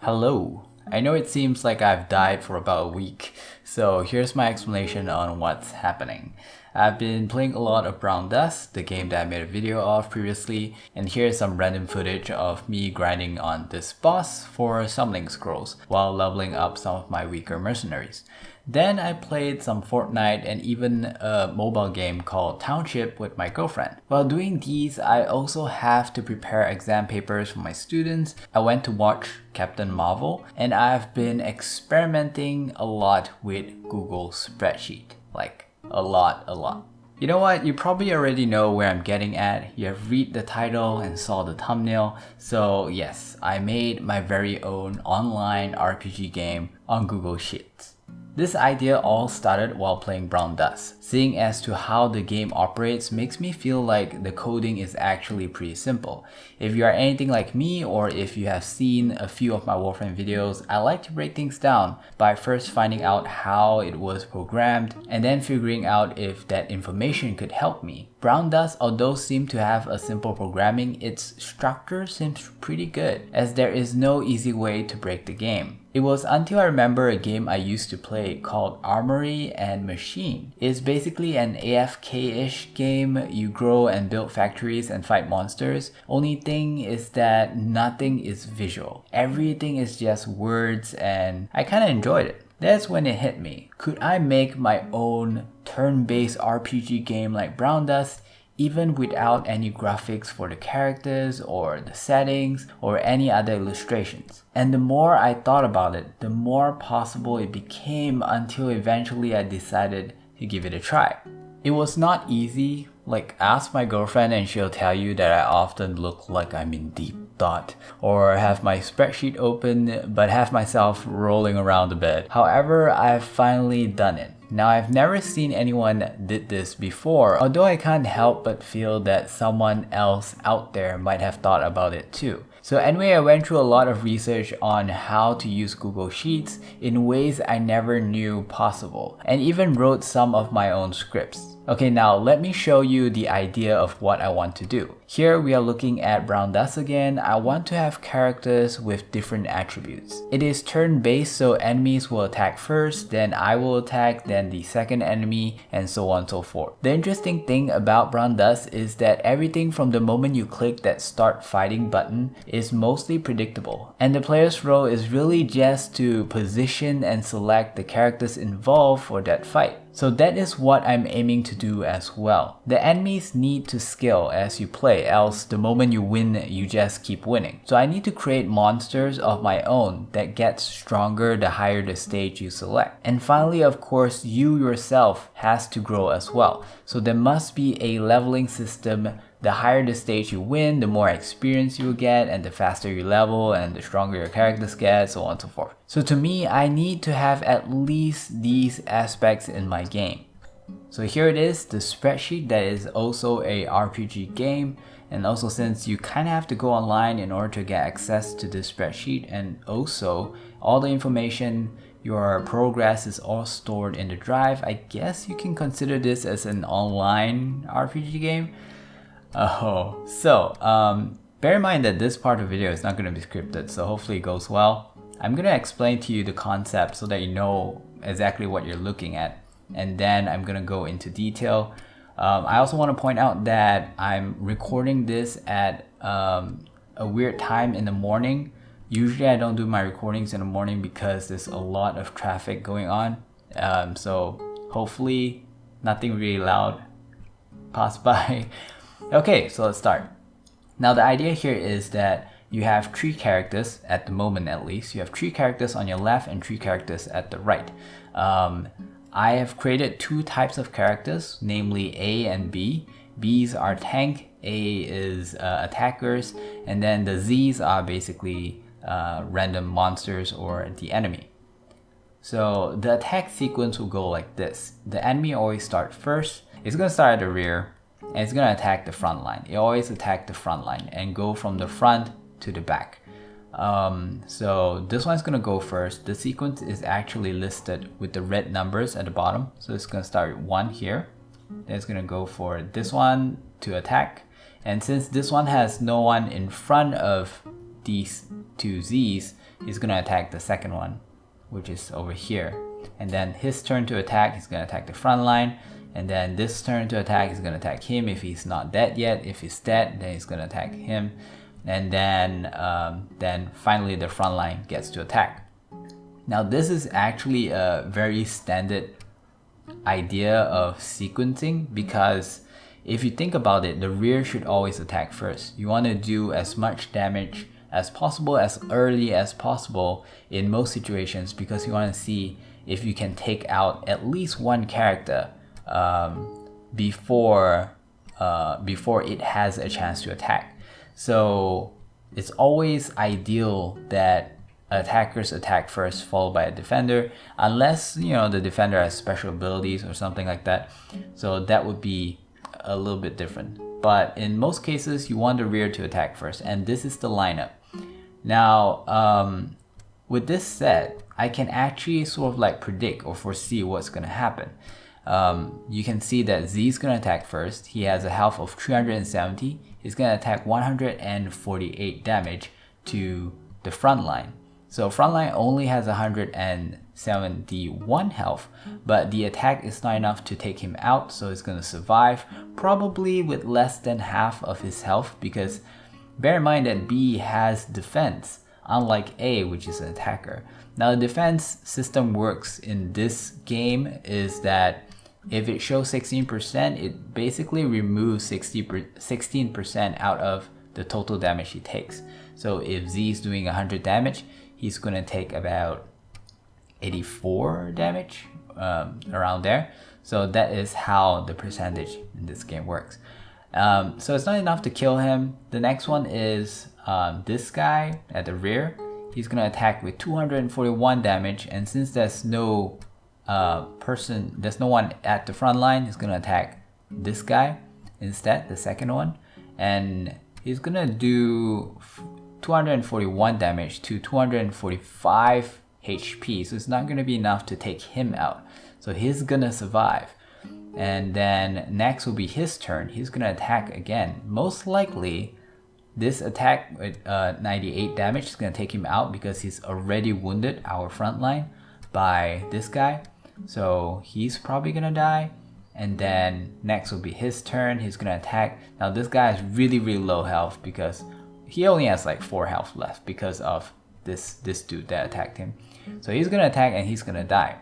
Hello. I know it seems like I've died for about a week, so here's my explanation on what's happening. I've been playing a lot of Brown Dust, the game that I made a video of previously, and here's some random footage of me grinding on this boss for summoning scrolls while leveling up some of my weaker mercenaries. Then I played some Fortnite and even a mobile game called Township with my girlfriend. While doing these, I also have to prepare exam papers for my students. I went to watch Captain Marvel, and I've been experimenting a lot with Google Spreadsheet. Like, a lot. You know what? You probably already know where I'm getting at. You have read the title and saw the thumbnail. So yes, I made my very own online RPG game on Google Sheets. This idea all started while playing Brown Dust. Seeing as to how the game operates makes me feel like the coding is actually pretty simple. If you are anything like me, or if you have seen a few of my Warframe videos, I like to break things down by first finding out how it was programmed and then figuring out if that information could help me. Brown Dust, although seemed to have a simple programming, its structure seems pretty good, as there is no easy way to break the game. It was until I remember a game I used to play called Armory and Machine. It's basically an AFK-ish game. You grow and build factories and fight monsters. Only thing is that nothing is visual. Everything is just words, and I kinda enjoyed it. That's when it hit me. Could I make my own turn-based RPG game like Brown Dust, even without any graphics for the characters or the settings or any other illustrations? And the more I thought about it, the more possible it became, until eventually I decided to give it a try. It was not easy. Like, ask my girlfriend and she'll tell you that I often look like I'm in deep thought, or have my spreadsheet open but have myself rolling around the bed. However, I've finally done it. Now, I've never seen anyone that did this before, although I can't help but feel that someone else out there might have thought about it too. So anyway, I went through a lot of research on how to use Google Sheets in ways I never knew possible, and even wrote some of my own scripts. Okay, now let me show you the idea of what I want to do. Here we are looking at Brown Dust again. I want to have characters with different attributes. It is turn-based, so enemies will attack first, then I will attack, then the second enemy, and so on and so forth. The interesting thing about Brown Dust is that everything from the moment you click that start fighting button is mostly predictable, and the player's role is really just to position and select the characters involved for that fight. So that is what I'm aiming to do as well. The enemies need to scale as you play, else the moment you win, you just keep winning. So I need to create monsters of my own that get stronger the higher the stage you select. And finally, of course, you yourself has to grow as well. So there must be a leveling system. The higher the stage you win, the more experience you will get, and the faster you level, and the stronger your characters get, so on and so forth. So to me, I need to have at least these aspects in my game. So here it is, the spreadsheet that is also a RPG game. And also, since you kind of have to go online in order to get access to this spreadsheet, and also all the information, your progress is all stored in the drive, I guess you can consider this as an online RPG game. Bear in mind that this part of the video is not going to be scripted, so hopefully it goes well. I'm going to explain to you the concept so that you know exactly what you're looking at, and then I'm going to go into detail. I also want to point out that I'm recording this at a weird time in the morning. Usually I don't do my recordings in the morning because there's a lot of traffic going on. So hopefully nothing really loud passed by. Okay, so let's start. Now the idea here is that you have 3 characters, at the moment at least. You have 3 characters on your left and 3 characters at the right. I have created 2 types of characters, namely A and B. B's are tank, A is attackers, and then the Z's are basically random monsters or the enemy. So the attack sequence will go like this. The enemy always starts first. It's going to start at the rear, and it's going to attack the front line. It always attacks the front line and go from the front to the back. So this one's going to go first. The sequence is actually listed with the red numbers at the bottom. So it's going to start with 1 here. Then it's going to go for this one to attack. And since this one has no one in front of these 2 Z's, he's gonna attack the second one, which is over here. And then his turn to attack, he's gonna attack the front line. And then this turn to attack, he's gonna attack him if he's not dead yet. If he's dead, then he's gonna attack him. And then finally the front line gets to attack. Now this is actually a very standard idea of sequencing, because if you think about it, the rear should always attack first. You want to do as much damage as possible, as early as possible in most situations, because you want to see if you can take out at least one character before it has a chance to attack. So it's always ideal that attackers attack first, followed by a defender, unless the defender has special abilities or something like that. So that would be a little bit different. But in most cases, you want the rear to attack first, and this is the lineup. Now, with this said, I can actually sort of like predict or foresee what's going to happen. You can see that Z is going to attack first. He has a health of 370. He's going to attack 148 damage to the front line. So front line only has 171 health, but the attack is not enough to take him out, so he's going to survive, probably with less than half of his health, because bear in mind that B has defense, unlike A, which is an attacker. Now the defense system works in this game is that if it shows 16%, it basically removes 16% out of the total damage he takes. So if Z is doing 100 damage, he's going to take about 84 damage, around there. So that is how the percentage in this game works. So it's not enough to kill him. The next one is this guy at the rear. He's going to attack with 241 damage, and since there's no there's no one at the front line, he's going to attack this guy instead, the second one, and he's going to do 241 damage to 245 HP, so it's not going to be enough to take him out. So he's going to survive. And then next will be his turn. He's going to attack again. Most likely, this attack with 98 damage is going to take him out because he's already wounded our front line by this guy. So he's probably going to die. And then next will be his turn. He's going to attack. Now this guy has really, really low health because he only has like 4 health left because of this dude that attacked him. So he's going to attack and he's going to die.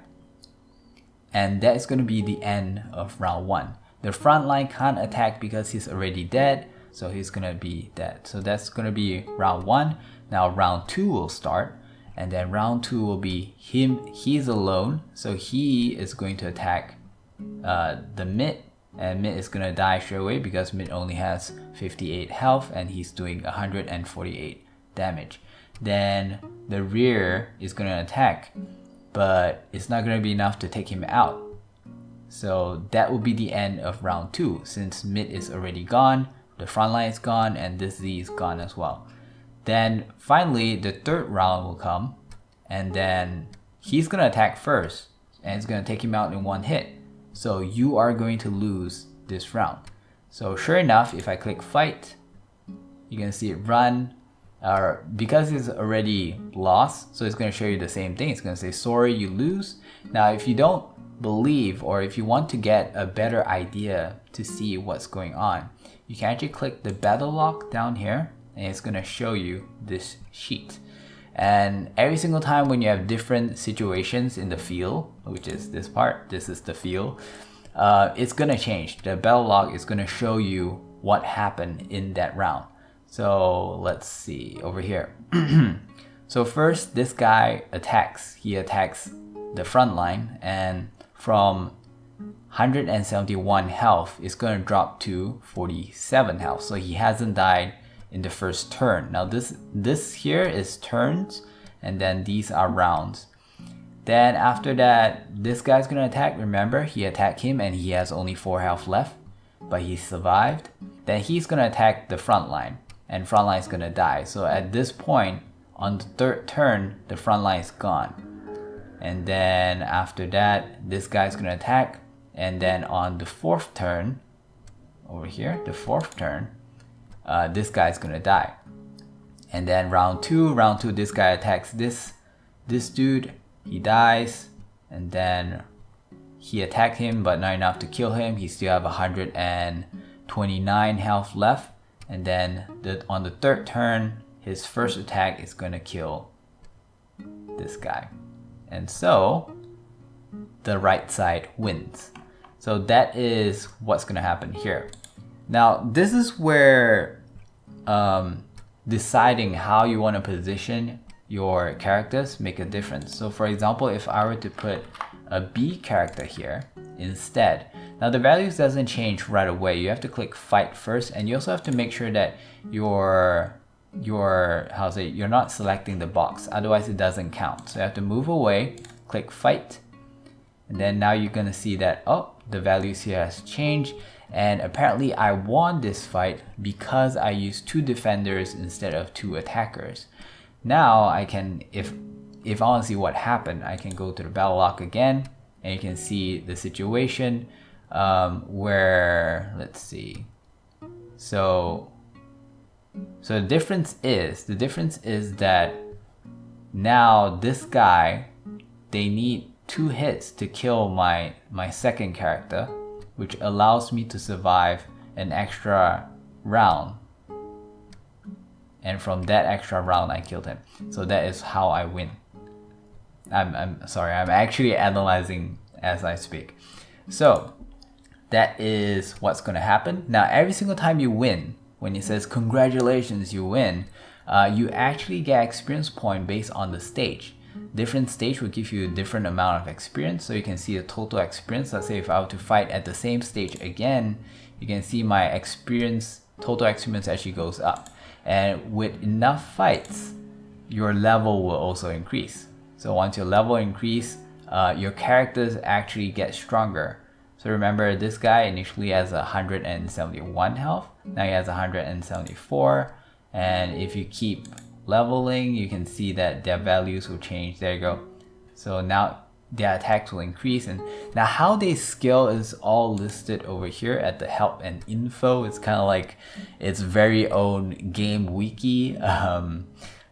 And that's going to be the end of round 1. The front line can't attack because he's already dead, so he's going to be dead. So that's going to be round 1. Now round 2 will start, and then round 2 will be him. He's alone, so he is going to attack the mid, and mid is going to die straight away because mid only has 58 health and he's doing 148 damage. Then the rear is going to attack, but it's not going to be enough to take him out. So that will be the end of round 2. Since mid is already gone, the front line is gone, and this Z is gone as well. Then finally the third round will come, and then he's going to attack first, and it's going to take him out in one hit. So you are going to lose this round. So sure enough, if I click fight, you can see it run. Because it's already lost, so it's going to show you the same thing. It's going to say sorry, you lose. Now if you don't believe, or if you want to get a better idea to see what's going on, you can actually click the battle log down here, and it's going to show you this sheet. And every single time when you have different situations in the field, which is this part, this is the field, it's going to change. The battle log is going to show you what happened in that round. So let's see over here. So first, this guy attacks. He attacks the front line, and from 171 health, it's going to drop to 47 health. So he hasn't died in the first turn. Now this here is turns, and then these are rounds. Then after that, this guy's going to attack. Remember, he attacked him and he has only 4 health left, but he survived. Then he's going to attack the front line, and front line is going to die. So at this point, on the third turn, the front line is gone. And then after that, this guy's going to attack. And then on the fourth turn, over here, the fourth turn, this guy's going to die. And then round two, this guy attacks this dude, he dies, and then he attacked him but not enough to kill him. He still have 129 health left, and then on the third turn, his first attack is gonna kill this guy. And so the right side wins. So that is what's gonna happen here. Now this is where deciding how you want to position your characters make a difference. So for example, if I were to put a B character here instead, now the values doesn't change right away. You have to click fight first, and you also have to make sure that you're not selecting the box, otherwise it doesn't count. So you have to move away, click fight, and then now you're gonna see that, oh, the values here has changed. And apparently I won this fight because I used 2 defenders instead of 2 attackers. Now I can, if I want to see what happened, I can go to the battle log again, and you can see the situation where, let's see. So the difference is that now this guy, they need 2 hits to kill my second character, which allows me to survive an extra round. And from that extra round, I killed him. So that is how I win. I'm sorry, I'm actually analyzing as I speak. So that is what's gonna happen. Now, every single time you win, when it says congratulations, you win, you actually get experience point based on the stage. Different stage will give you a different amount of experience, so you can see the total experience. Let's say if I were to fight at the same stage again, you can see my experience, total experience actually goes up. And with enough fights, your level will also increase. So once your level increase, your characters actually get stronger. So remember, this guy initially has 171 health, now he has 174, and if you keep leveling, you can see that their values will change. There you go. So now their attacks will increase, and now how they scale is all listed over here at the help and info. It's kind of like its very own game wiki.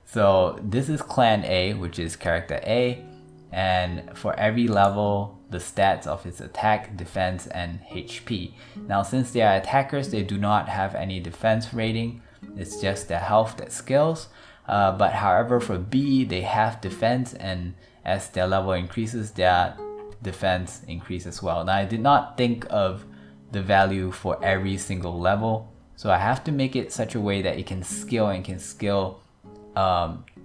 So this is clan A, which is character A, and for every level, the stats of its attack, defense, and HP. Now since they are attackers, they do not have any defense rating. It's just their health that scales. But however, for B, they have defense, and as their level increases, their defense increases as well. Now I did not think of the value for every single level, so I have to make it such a way that it can scale and can scale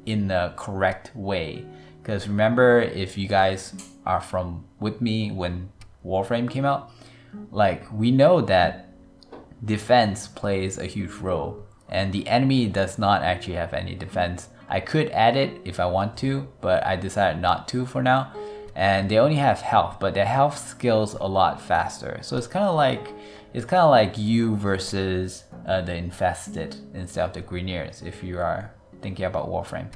in the correct way. Because remember, if you guys are with me when Warframe came out, like, we know that defense plays a huge role, and the enemy does not actually have any defense. I could add it if I want to, but I decided not to for now. And they only have health, but their health scales a lot faster. So it's kind of like you versus the infested instead of the Greeneers, if you are thinking about Warframe.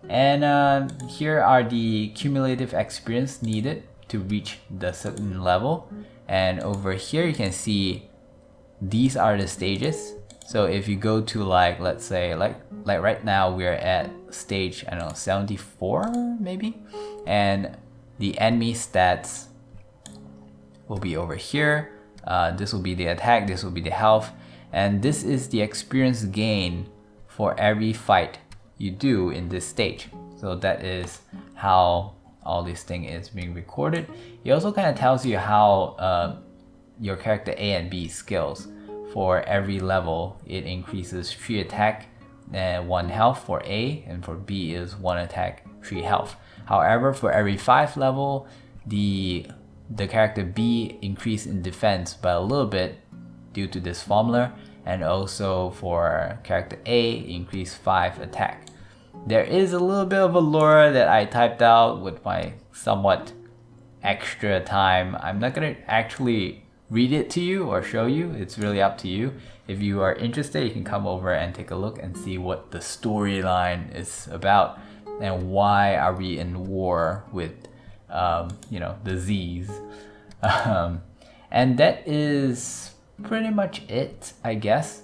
And here are the cumulative experience needed to reach the certain level. And over here you can see these are the stages. So if you go to let's say like right now we're at stage, I don't know, 74 maybe, and the enemy stats will be over here. This will be the attack, this will be the health, and this is the experience gain for every fight you do in this stage. So that is how all this thing is being recorded. It also kind of tells you how your character A and B skills. For every level, it increases 3 attack and 1 health for A, and for B is 1 attack, 3 health. However, for every 5 level, the character B increase in defense by a little bit due to this formula, and also for character A, increase 5 attack. There is a little bit of a lore that I typed out with my somewhat extra time. I'm not gonna actually read it to you or show you. It's really up to you. If you are interested, you can come over and take a look and see what the storyline is about and why are we in war with the Z's. And that is pretty much it, I guess.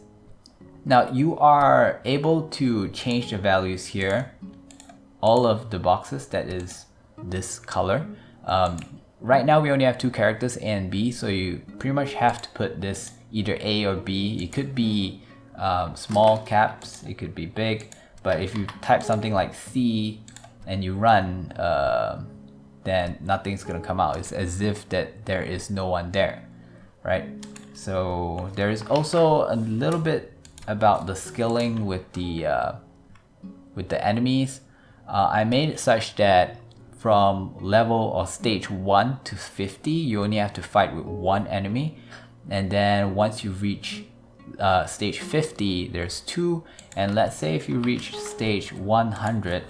Now you are able to change the values here. All of the boxes that is this color. Right now we only have two characters, A and B, so you pretty much have to put this either A or B. It could be small caps, it could be big, but if you type something like C and you run, then nothing's gonna come out. It's as if that there is no one there, right? So there is also a little bit about the skilling with the enemies. I made it such that from level or stage 1 to 50, you only have to fight with one enemy, and then once you reach stage 50, there's two, and let's say if you reach stage 100,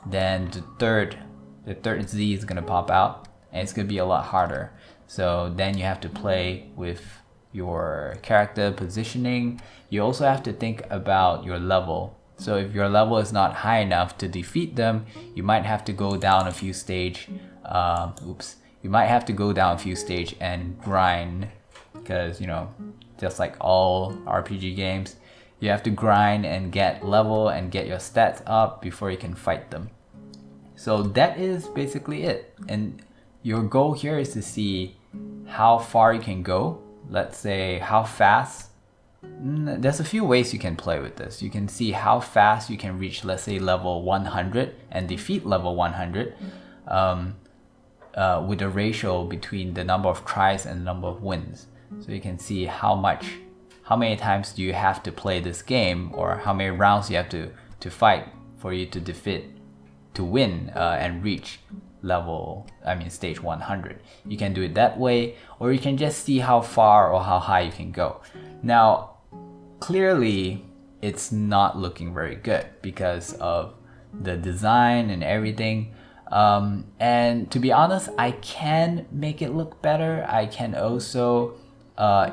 then the third Z is gonna pop out, and it's gonna be a lot harder. So then you have to play with your character positioning. You also have to think about your level. So if your level is not high enough to defeat them, you might have to go down a few stage. You might have to go down a few stage and grind, because just like all RPG games, you have to grind and get level and get your stats up before you can fight them. So that is basically it. And your goal here is to see how far you can go. Let's say how fast. There's a few ways you can play with this. You can see how fast you can reach, let's say, level 100 and defeat level 100 with a ratio between the number of tries and the number of wins. So you can see how many times do you have to play this game, or how many rounds you have to fight for you to win and reach stage 100. You can do it that way, or you can just see how far or how high you can go. Now, clearly, it's not looking very good because of the design and everything. And to be honest, I can make it look better. I can also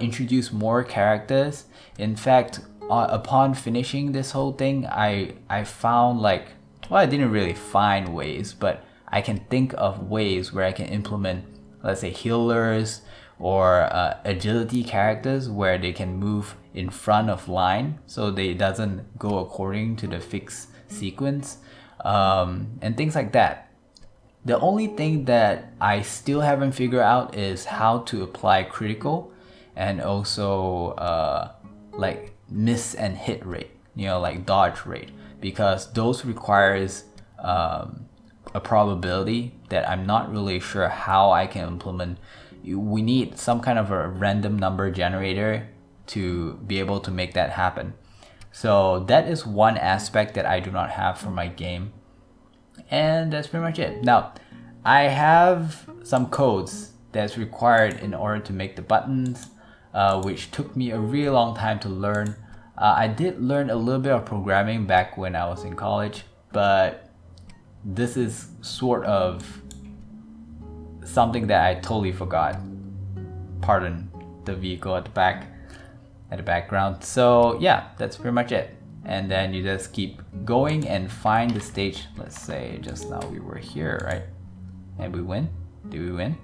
introduce more characters. In fact, upon finishing this whole thing, I found I didn't really find ways, but I can think of ways where I can implement, let's say, healers or agility characters where they can move in front of line, so they doesn't go according to the fixed sequence, and things like that. The only thing that I still haven't figured out is how to apply critical and also miss and hit rate, like dodge rate, because those requires a probability that I'm not really sure how I can implement. We need some kind of a random number generator to be able to make that happen. So that is one aspect that I do not have for my game, and that's pretty much it. Now, I have some codes that's required in order to make the buttons, which took me a really long time to learn. I did learn a little bit of programming back when I was in college, but this is sort of something that I totally forgot. Pardon the vehicle at the background. So yeah, that's pretty much it. And then you just keep going and find the stage. Let's say just now we were here, right? And we win. Did we win?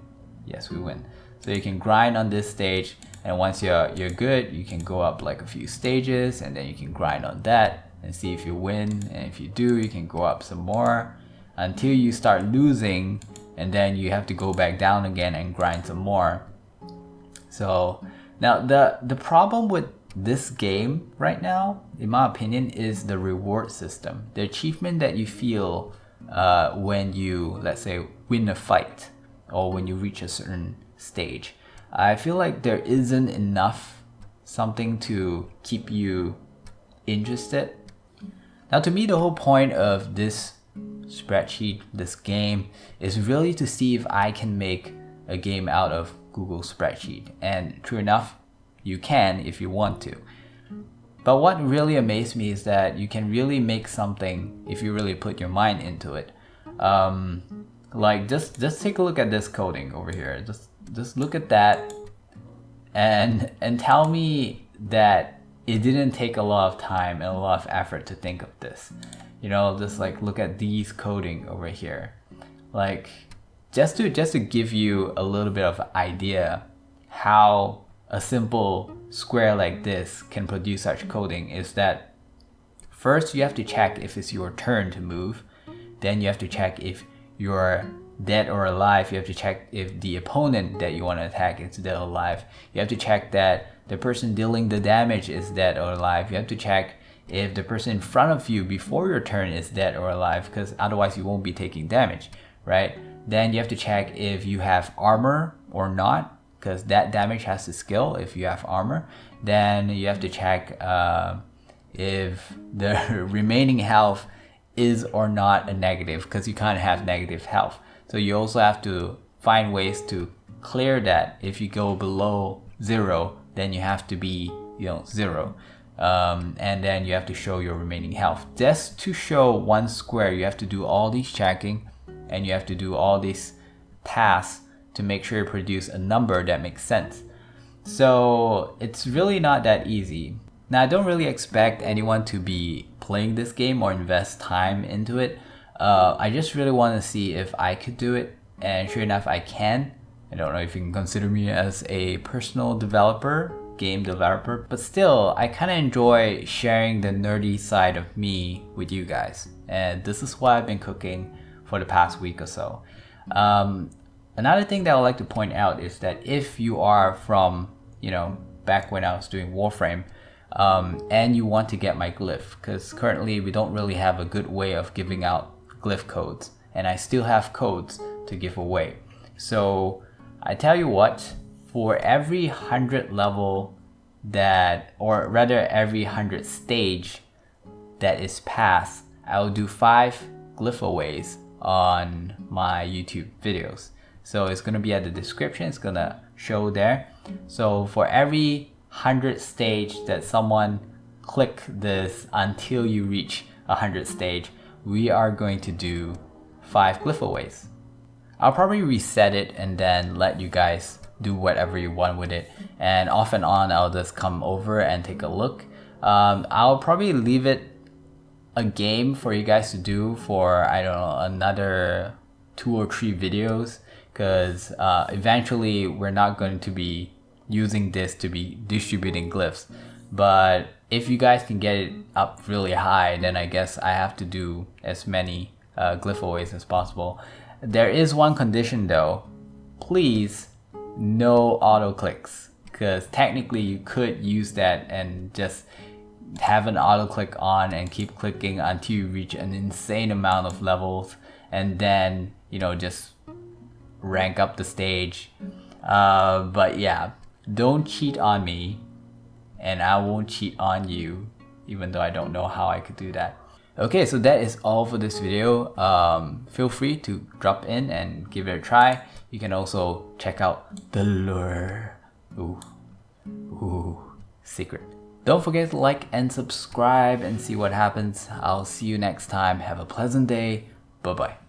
Yes, we win. So you can grind on this stage, and once you're good, you can go up like a few stages, and then you can grind on that and see if you win. And if you do, you can go up some more until you start losing, and then you have to go back down again and grind some more. So now the problem with this game right now, in my opinion, is the reward system. The achievement that you feel when you, let's say, win a fight or when you reach a certain stage. I feel like there isn't enough something to keep you interested. Now, to me, the whole point of this spreadsheet, this game, is really to see if I can make a game out of Google Spreadsheet. And true enough, you can if you want to. But what really amazed me is that you can really make something if you really put your mind into it. Just take a look at this coding over here. Just look at that and tell me that it didn't take a lot of time and a lot of effort to think of this. Just look at these coding over here. Just to give you a little bit of idea how a simple square like this can produce such coding is that first you have to check if it's your turn to move. Then you have to check if you're dead or alive. You have to check if the opponent that you want to attack is dead or alive. You have to check that the person dealing the damage is dead or alive. You have to check if the person in front of you before your turn is dead or alive, because otherwise you won't be taking damage, right? Then you have to check if you have armor or not, because that damage has to scale if you have armor. Then you have to check if the remaining health is or not a negative, because you can't have negative health. So you also have to find ways to clear that. If you go below 0, then you have to be 0. And then you have to show your remaining health. Just to show one square, you have to do all these checking and you have to do all these tasks to make sure you produce a number that makes sense. So it's really not that easy. Now, I don't really expect anyone to be playing this game or invest time into it. I just really want to see if I could do it, and sure enough I can. I don't know if you can consider me as a personal developer, game developer, but still I kind of enjoy sharing the nerdy side of me with you guys, and this is what I've been cooking for the past week or so. Another thing that I would like to point out is that if you are from back when I was doing Warframe, and you want to get my glyph, because currently we don't really have a good way of giving out glyph codes, and I still have codes to give away. So I tell you what, for every 100 level that, or rather every 100 stage that is passed, I'll do 5 glyphaways on my YouTube videos. So it's gonna be at the description, it's gonna show there. So for every 100 stage that someone click this until you reach 100 stage, we are going to do 5 glyphaways. I'll probably reset it and then let you guys do whatever you want with it, and off and on I'll just come over and take a look. I'll probably leave it a game for you guys to do for, I don't know, another 2 or 3 videos, because eventually we're not going to be using this to be distributing glyphs. But if you guys can get it up really high, then I guess I have to do as many glyphaways as possible. There is one condition though, please no auto clicks, because technically you could use that and just have an auto click on and keep clicking until you reach an insane amount of levels, and then just rank up the stage. But yeah, don't cheat on me, and I won't cheat on you, even though I don't know how I could do that. Okay, so that is all for this video. Feel free to drop in and give it a try. You can also check out the lure. Ooh, secret. Don't forget to like and subscribe and see what happens. I'll see you next time. Have a pleasant day. Bye bye.